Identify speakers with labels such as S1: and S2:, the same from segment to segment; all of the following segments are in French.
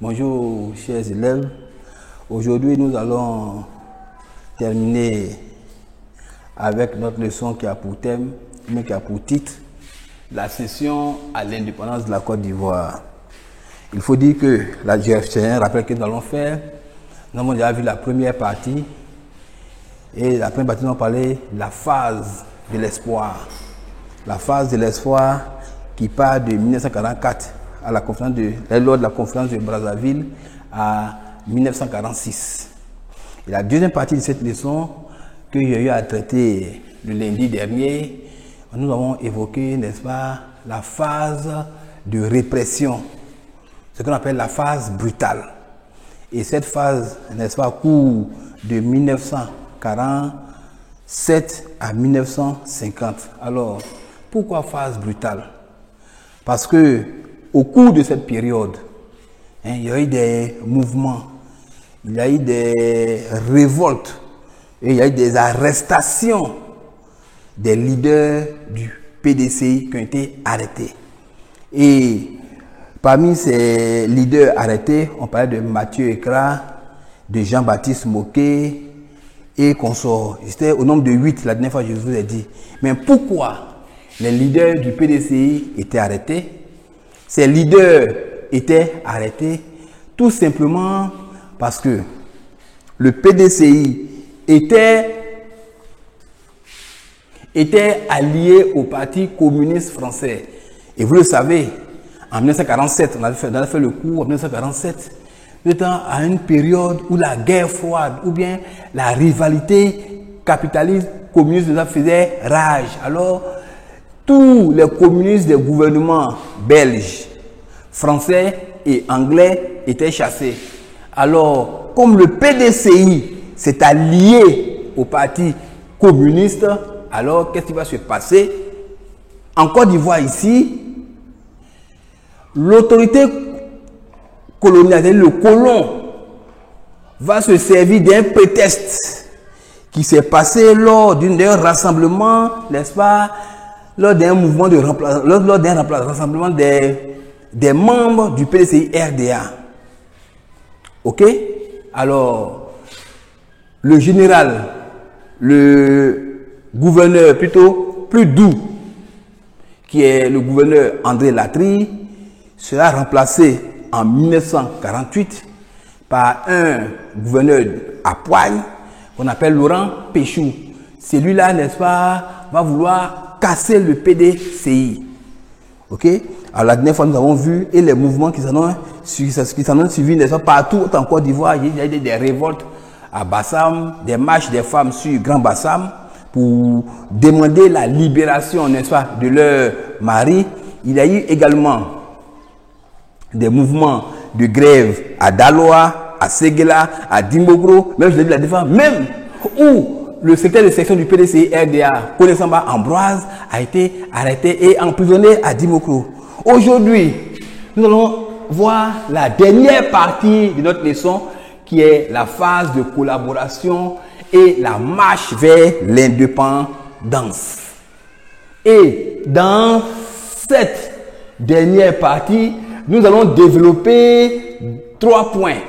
S1: Bonjour chers élèves, aujourd'hui nous allons terminer avec notre leçon qui a pour thème, mais qui a pour titre, la cession à l'indépendance de la Côte d'Ivoire. Il faut dire que la GFCN rappelle que nous allons faire, nous avons déjà vu la première partie, et la première partie nous a parlé de la phase de l'espoir. La phase de l'espoir qui part de 1944 à la conférence lors de la conférence de Brazzaville à 1946. Et la deuxième partie de cette leçon que j'ai eu à traiter le lundi dernier, nous avons évoqué, n'est-ce pas, la phase de répression, ce qu'on appelle la phase brutale. Et cette phase, n'est-ce pas, court de 1947 à 1950. Alors, pourquoi phase brutale? Parce que au cours de cette période, il y a eu des mouvements, il y a eu des révoltes, et il y a eu des arrestations des leaders du PDCI qui ont été arrêtés. Et parmi ces leaders arrêtés, on parlait de Mathieu Ekra, de Jean-Baptiste Moquet et consorts. C'était au nombre de 8 la dernière fois que je vous ai dit. Mais pourquoi les leaders du PDCI étaient arrêtés? Ces leaders étaient arrêtés tout simplement parce que le PDCI était allié au Parti communiste français. Et vous le savez, en 1947, on a fait le cours en 1947, étant à une période où la guerre froide ou bien la rivalité capitaliste communiste faisait rage. Alors, tous les communistes des gouvernements belges, français et anglais étaient chassés. Alors, comme le PDCI s'est allié au Parti communiste, alors qu'est-ce qui va se passer? En Côte d'Ivoire ici, l'autorité coloniale, le colon, va se servir d'un prétexte qui s'est passé lors d'un rassemblement, n'est-ce pas, lors d'un mouvement de rassemblement des membres du PDCI RDA. Ok? Alors, le général, le gouverneur plutôt plus doux, qui est le gouverneur André Latry, sera remplacé en 1948 par un gouverneur à poigne qu'on appelle Laurent Péchou. Celui-là, n'est-ce pas, va vouloir casser le PDCI. Ok? Alors la dernière fois, nous avons vu et les mouvements qui s'en ont suivi, n'est-ce pas, partout en Côte d'Ivoire, il y a eu des révoltes à Bassam, des marches des femmes sur Grand Bassam pour demander la libération, n'est-ce pas, de leur mari. Il y a eu également des mouvements de grève à Daloa, à Séguéla, à Dimogro, même je l'ai dit la défense, même où le secrétaire de section du PDCI RDA, Koné-Samba Ambroise, a été arrêté et emprisonné à Dimogro. Aujourd'hui, nous allons voir la dernière partie de notre leçon qui est la phase de collaboration et la marche vers l'indépendance. Et dans cette dernière partie, nous allons développer 3 points.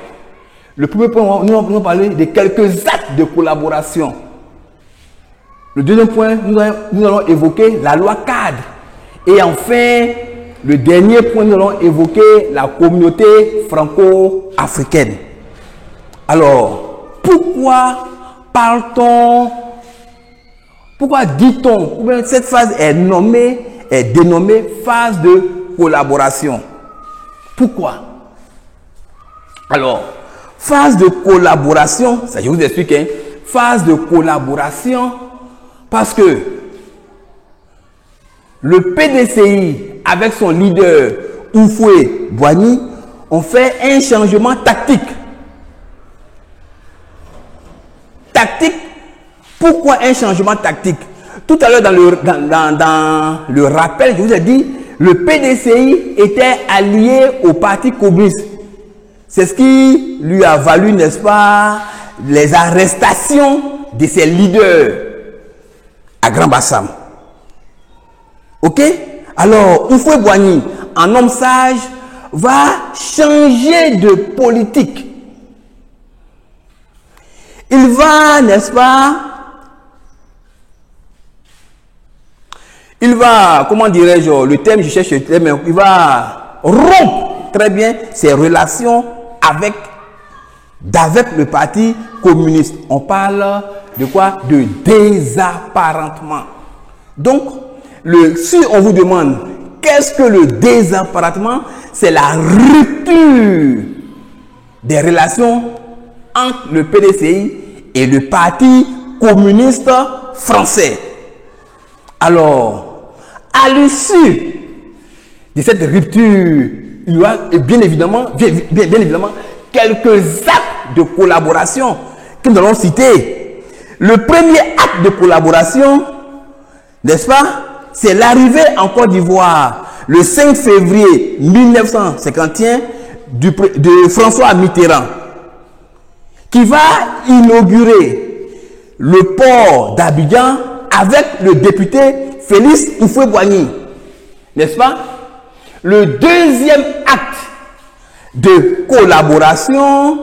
S1: Le premier point, nous allons parler de quelques actes de collaboration. Le deuxième point, nous allons évoquer la loi cadre. Et enfin, le dernier point, nous allons évoquer la communauté franco-africaine. Alors, pourquoi dit-on, ou bien cette phase est dénommée phase de collaboration? Pourquoi? Alors, phase de collaboration, ça je vous explique, hein, phase de collaboration, parce que le PDCI, avec son leader Houphouët-Boigny, ont fait un changement tactique. Pourquoi un changement tactique? Tout à l'heure dans le rappel, je vous ai dit, le PDCI était allié au Parti communiste. C'est ce qui lui a valu, n'est-ce pas, les arrestations de ses leaders à Grand Bassam. Ok? Alors, Houphouët-Boigny, en homme sage, va changer de politique. Il va, n'est-ce pas, il va, comment dirais-je, le terme, je cherche le terme, il va rompre très bien ses relations avec le parti communiste. On parle de quoi? De désapparentement. Donc, si on vous demande qu'est-ce que le désapparentement, c'est la rupture des relations entre le PDCI et le parti communiste français. Alors, à l'issue de cette rupture, il y aura bien évidemment quelques actes de collaboration que nous allons citer. Le premier acte de collaboration, n'est-ce pas, c'est l'arrivée en Côte d'Ivoire le 5 février 1951 de François Mitterrand, qui va inaugurer le port d'Abidjan avec le député Félix Houphouët-Boigny, n'est-ce pas? Le deuxième acte de collaboration,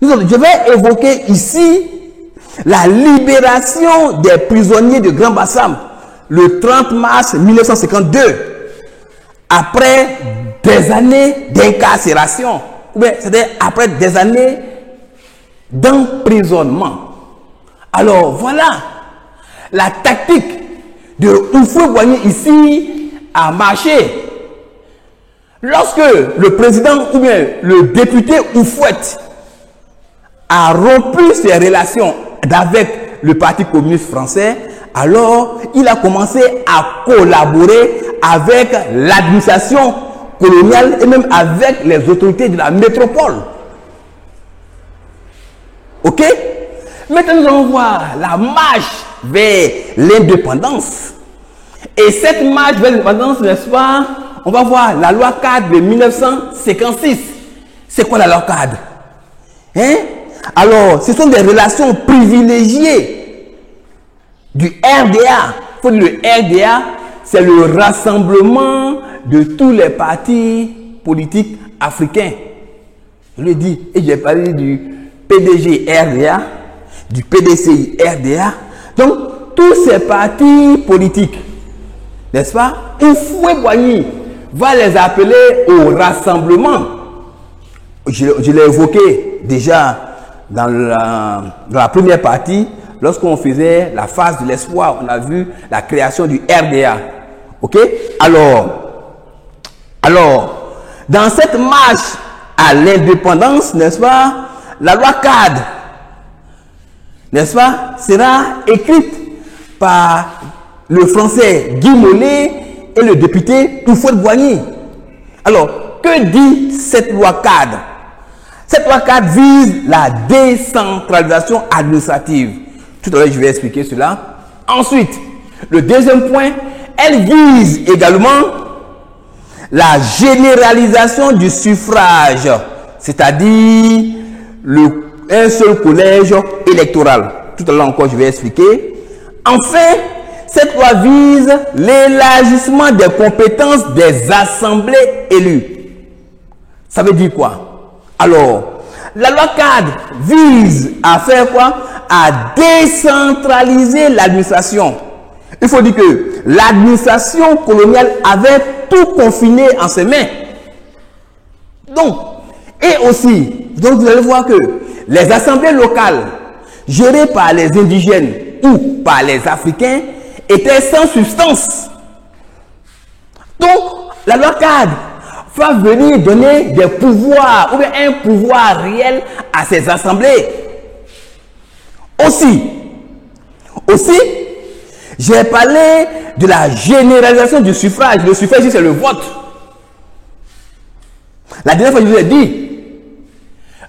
S1: je vais évoquer ici la libération des prisonniers de Grand Bassam le 30 mars 1952, après des années d'incarcération, c'est-à-dire après des années d'emprisonnement. Alors voilà, la tactique de Houphouët-Boigny ici a marché. Lorsque le président ou bien le député Houphouët a rompu ses relations avec le Parti communiste français, alors il a commencé à collaborer avec l'administration coloniale et même avec les autorités de la métropole. Ok? Maintenant, nous allons voir la marche vers l'indépendance. Et cette marche vers l'indépendance, n'est-ce pas? On va voir la loi cadre de 1956. C'est quoi la loi cadre? Hein? Alors, ce sont des relations privilégiées du RDA. Il faut dire le RDA, c'est le rassemblement de tous les partis politiques africains. Je le dis, et j'ai parlé du PDG RDA, du PDCI RDA. Donc, tous ces partis politiques, n'est-ce pas? Houphouët-Boigny va les appeler au rassemblement. Je l'ai évoqué déjà dans la première partie, lorsqu'on faisait la phase de l'espoir, on a vu la création du RDA. Ok? Alors, dans cette marche à l'indépendance, n'est-ce pas, la loi cadre, n'est-ce pas, sera écrite par le français Guy Mollet et le député Houphouët-Boigny. Alors, que dit cette loi cadre? Cette loi cadre vise la décentralisation administrative. Tout à l'heure, je vais expliquer cela. Ensuite, le deuxième point, elle vise également la généralisation du suffrage, c'est-à-dire un seul collège électoral. Tout à l'heure encore, je vais expliquer. Enfin, cette loi vise l'élargissement des compétences des assemblées élues. Ça veut dire quoi? Alors, la loi cadre vise à faire quoi? À décentraliser l'administration. Il faut dire que l'administration coloniale avait tout confiné en ses mains. Donc, et aussi, donc vous allez voir que les assemblées locales gérées par les indigènes ou par les Africains étaient sans substance. Donc, la loi cadre va venir donner des pouvoirs ou bien un pouvoir réel à ces assemblées. Aussi, j'ai parlé de la généralisation du suffrage. Le suffrage, c'est le vote. La dernière fois, je vous ai dit,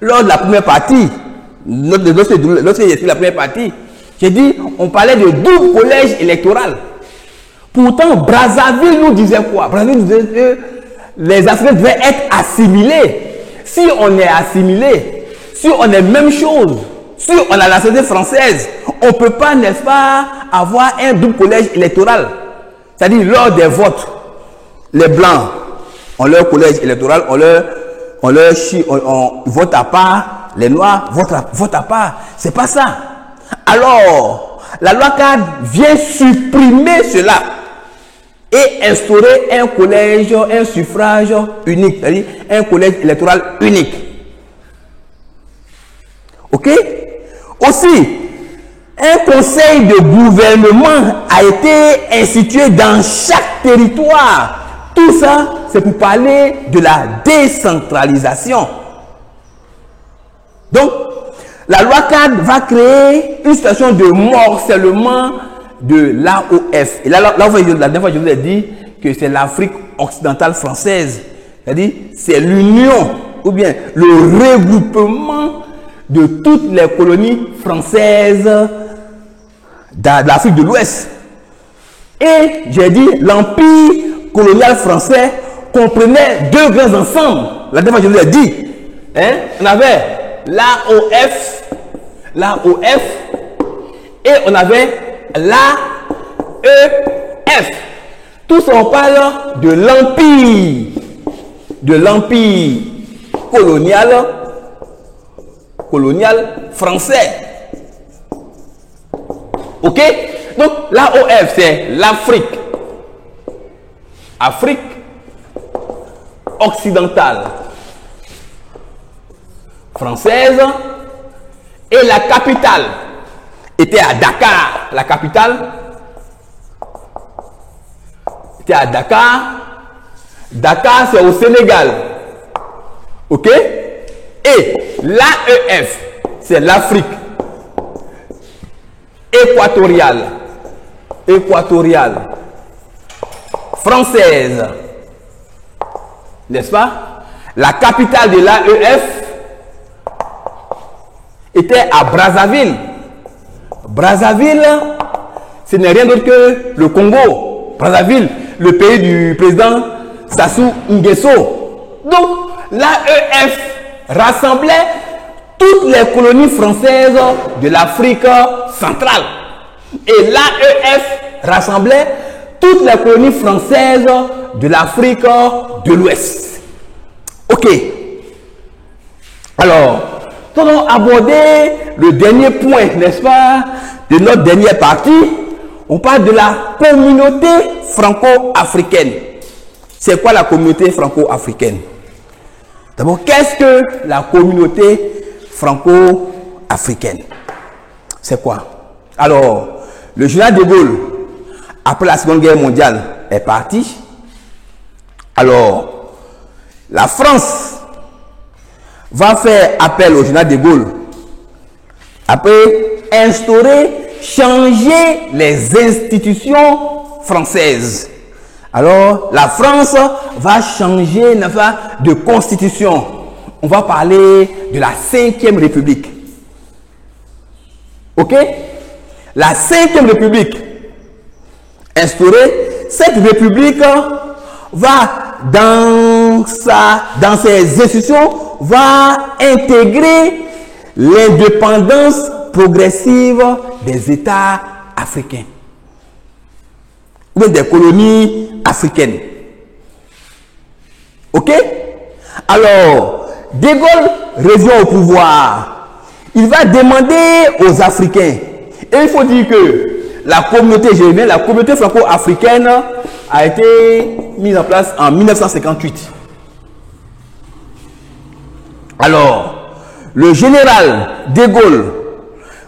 S1: lors de la première partie, lorsque j'ai fait la première partie, j'ai dit, on parlait de double collège électoral. Pourtant, Brazzaville nous disait quoi? Brazzaville nous disait que les Africains devaient être assimilés. Si on est assimilé, si on est même chose, si on a la société française, on ne peut pas, n'est-ce pas, avoir un double collège électoral. C'est-à-dire, lors des votes, les Blancs ont leur collège électoral, on vote à part, les Noirs votent à part. C'est pas ça. Alors, la loi cadre vient supprimer cela et instaurer un collège, un suffrage unique, c'est-à-dire un collège électoral unique. Ok? Aussi, un conseil de gouvernement a été institué dans chaque territoire. Tout ça, c'est pour parler de la décentralisation. Donc, la loi cadre va créer une situation de morcellement de l'AOF. Et là, la dernière fois, je vous ai dit que c'est l'Afrique occidentale française. C'est-à-dire, c'est l'union ou bien le regroupement de toutes les colonies françaises de l'Afrique de l'Ouest. Et j'ai dit, l'empire colonial français comprenait deux grands ensembles. La dernière fois, je vous ai dit, hein, on avait l'AOF et on avait l'AEF. Tous on parle de l'empire colonial français. Ok? Donc l'AOF c'est l'Afrique, Afrique occidentale française, et la capitale était à Dakar. La capitale était à Dakar. Dakar, c'est au Sénégal. Ok? Et l'AEF, c'est l'Afrique équatoriale française. N'est-ce pas? La capitale de l'AEF était à Brazzaville. Brazzaville, ce n'est rien d'autre que le Congo. Brazzaville, le pays du président Sassou Nguesso. Donc, l'AEF rassemblait toutes les colonies françaises de l'Afrique centrale. Et l'AEF rassemblait toutes les colonies françaises de l'Afrique de l'Ouest. Ok. Alors, nous allons aborder le dernier point, n'est-ce pas, de notre dernière partie. On parle de la communauté franco-africaine. C'est quoi la communauté franco-africaine? D'abord, qu'est-ce que la communauté franco-africaine? C'est quoi? Alors, le général de Gaulle, après la Seconde Guerre mondiale, est parti. Alors, la France va faire appel au général de Gaulle, après changer les institutions françaises. Alors, la France va changer de constitution. On va parler de la 5e République. Ok? La 5e République instaurée, cette République va, dans ses institutions, va intégrer l'indépendance progressive des États africains ou des colonies africaines. Ok? Alors, De Gaulle revient au pouvoir. Il va demander aux Africains. Et il faut dire que la communauté franco-africaine a été mise en place en 1958. Alors, le général De Gaulle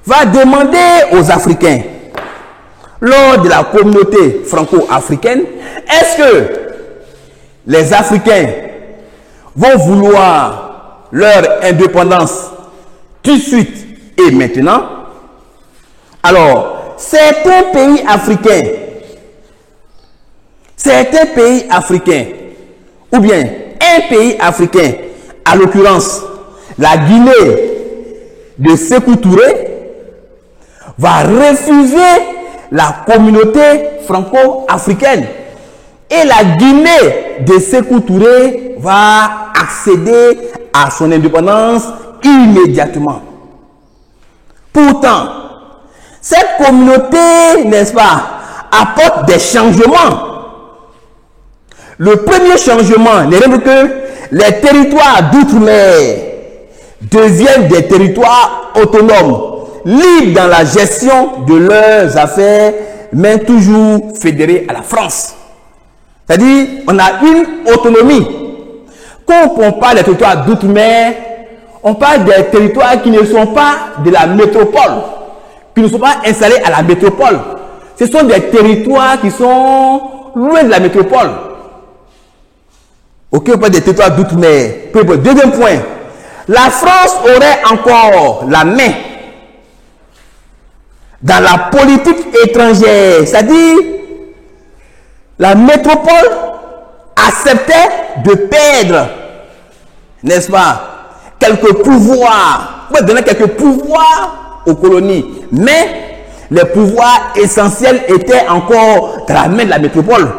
S1: va demander aux Africains, lors de la communauté franco-africaine, est-ce que les Africains vont vouloir leur indépendance tout de suite et maintenant? Alors, certains pays africains, ou bien un pays africain, à l'occurrence la Guinée de Sékou Touré, va refuser la communauté franco-africaine. Et la Guinée de Sékou Touré va accéder à son indépendance immédiatement. Pourtant, cette communauté, n'est-ce pas, apporte des changements. Le premier changement n'est rien que les territoires d'outre-mer deviennent des territoires autonomes, libres dans la gestion de leurs affaires, mais toujours fédérés à la France. C'est-à-dire, on a une autonomie. Quand on parle des territoires d'outre-mer, on parle des territoires qui ne sont pas de la métropole, qui ne sont pas installés à la métropole. Ce sont des territoires qui sont loin de la métropole. Ok, on parle des territoires d'outre-mer. Deuxième point, la France aurait encore la main dans la politique étrangère, c'est-à-dire la métropole acceptait de perdre, n'est-ce pas, quelques pouvoirs, on donner quelques pouvoirs aux colonies, mais les pouvoirs essentiels étaient encore dans la main de la métropole.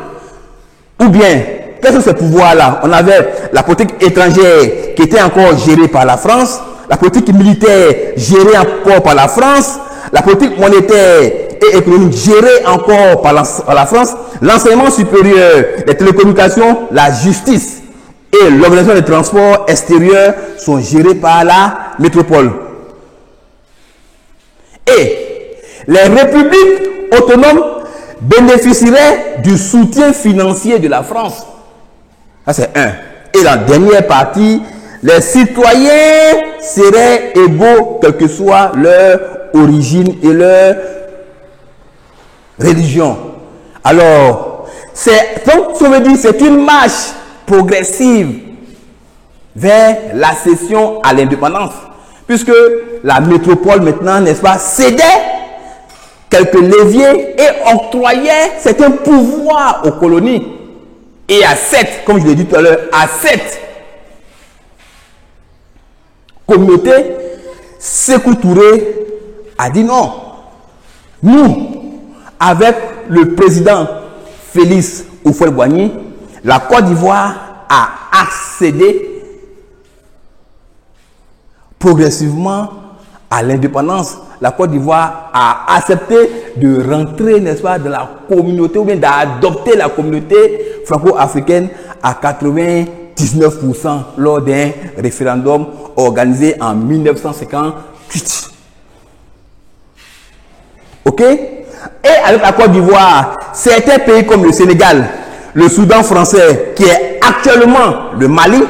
S1: Ou bien, quels sont ces pouvoirs-là? On avait la politique étrangère qui était encore gérée par la France, la politique militaire gérée encore par la France, la politique monétaire et économique gérée encore par la France, l'enseignement supérieur, les télécommunications, la justice et l'organisation des transports extérieurs sont gérés par la métropole. Et les républiques autonomes bénéficieraient du soutien financier de la France. Ça, c'est un. Et la dernière partie, les citoyens seraient égaux, quelle que soit leur origine et leur religion. Alors, donc, ça veut dire c'est une marche progressive vers l'accession à l'indépendance, puisque la métropole maintenant, n'est-ce pas, cédait quelques leviers et octroyait certains pouvoirs aux colonies. Et à 7, comme je l'ai dit tout à l'heure, à 7 communautés, Sékou Touré a dit non. Nous, avec le président Félix Houphouët-Boigny, la Côte d'Ivoire a accédé progressivement à l'indépendance. La Côte d'Ivoire a accepté de rentrer, n'est-ce pas, dans la communauté, ou bien d'adopter la communauté franco-africaine à 99% lors d'un référendum organisé en 1958. Ok? Et avec la Côte d'Ivoire, certains pays comme le Sénégal, le Soudan français, qui est actuellement le Mali,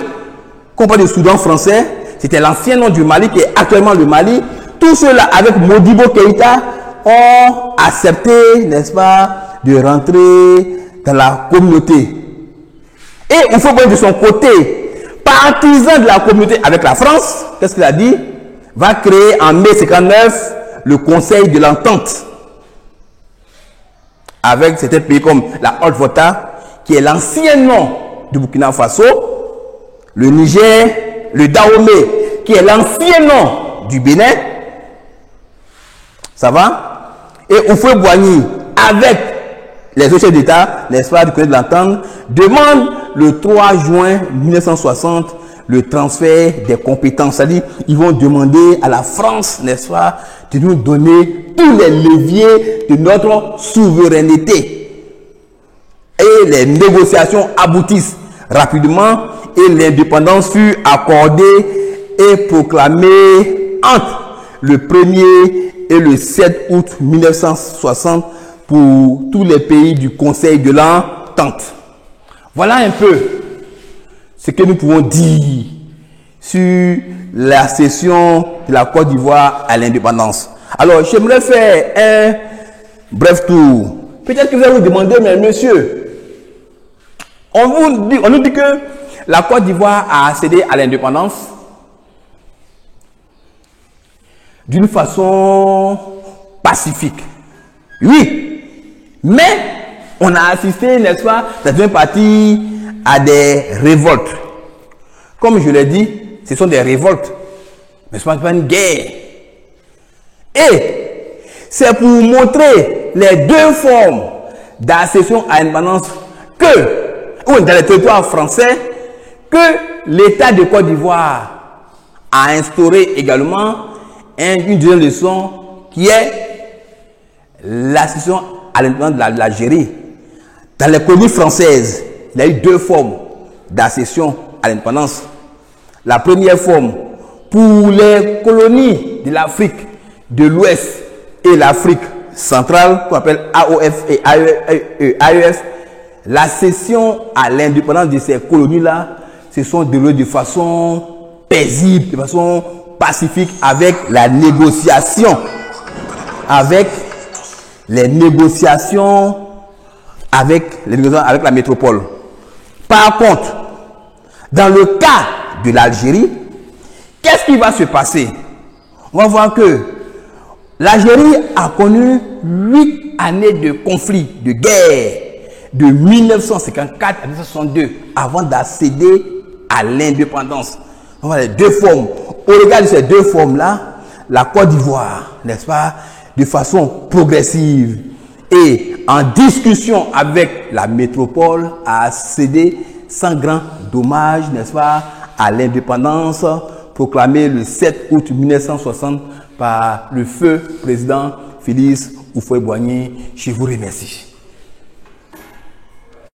S1: quand on parle du Soudan français, c'était l'ancien nom du Mali, qui est actuellement le Mali. Tous ceux-là, avec Modibo Keïta, ont accepté, n'est-ce pas, de rentrer dans la communauté. Et Houphouët-Boigny, de son côté, partisan de la communauté avec la France, qu'est-ce qu'il a dit? Va créer en mai 59 le Conseil de l'Entente. Avec certains pays comme la Haute-Volta, qui est l'ancien nom du Burkina Faso, le Niger, le Dahomey, qui est l'ancien nom du Bénin. Ça va? Et Houphouët-Boigny, avec les autres chefs d'État, n'est-ce pas, du Conseil de l'Entente, demande le 3 juin 1960 le transfert des compétences. C'est-à-dire, ils vont demander à la France, n'est-ce pas, de nous donner tous les leviers de notre souveraineté. Et les négociations aboutissent rapidement et l'indépendance fut accordée et proclamée entre le 1er et le 7 août 1960 pour tous les pays du Conseil de l'Entente. Voilà un peu ce que nous pouvons dire sur la cession de la Côte d'Ivoire à l'indépendance. Alors, j'aimerais faire un bref tour. Peut-être que vous allez vous demander, mais monsieur, on nous dit que la Côte d'Ivoire a accédé à l'indépendance d'une façon pacifique. Oui, mais on a assisté, n'est-ce pas, dans une partie à des révoltes. Comme je l'ai dit, ce sont des révoltes, mais ce n'est pas une guerre. Et c'est pour montrer les deux formes d'accession à l'indépendance dans les territoires français, que l'État de Côte d'Ivoire a instauré également une deuxième leçon qui est l'accession à l'indépendance de l'Algérie. Dans les colonies françaises, il y a eu deux formes d'accession à l'indépendance. La première forme, pour les colonies de l'Afrique de l'Ouest et l'Afrique centrale, qu'on appelle AOF et AEF, l'accession à l'indépendance de ces colonies-là se sont déroulées de façon paisible, de façon pacifique, avec la négociation, avec la métropole. Par contre, dans le cas de l'Algérie, qu'est-ce qui va se passer? On va voir que l'Algérie a connu 8 années de conflit, de guerre, de 1954 à 1962, avant d'accéder à l'indépendance. On va les deux formes. Au regard de ces deux formes-là, la Côte d'Ivoire, n'est-ce pas, de façon progressive et en discussion avec la métropole, a accédé sans grand dommage, n'est-ce pas, à l'indépendance proclamée le 7 août 1960 par le feu président Félix Houphouët-Boigny. Je vous remercie.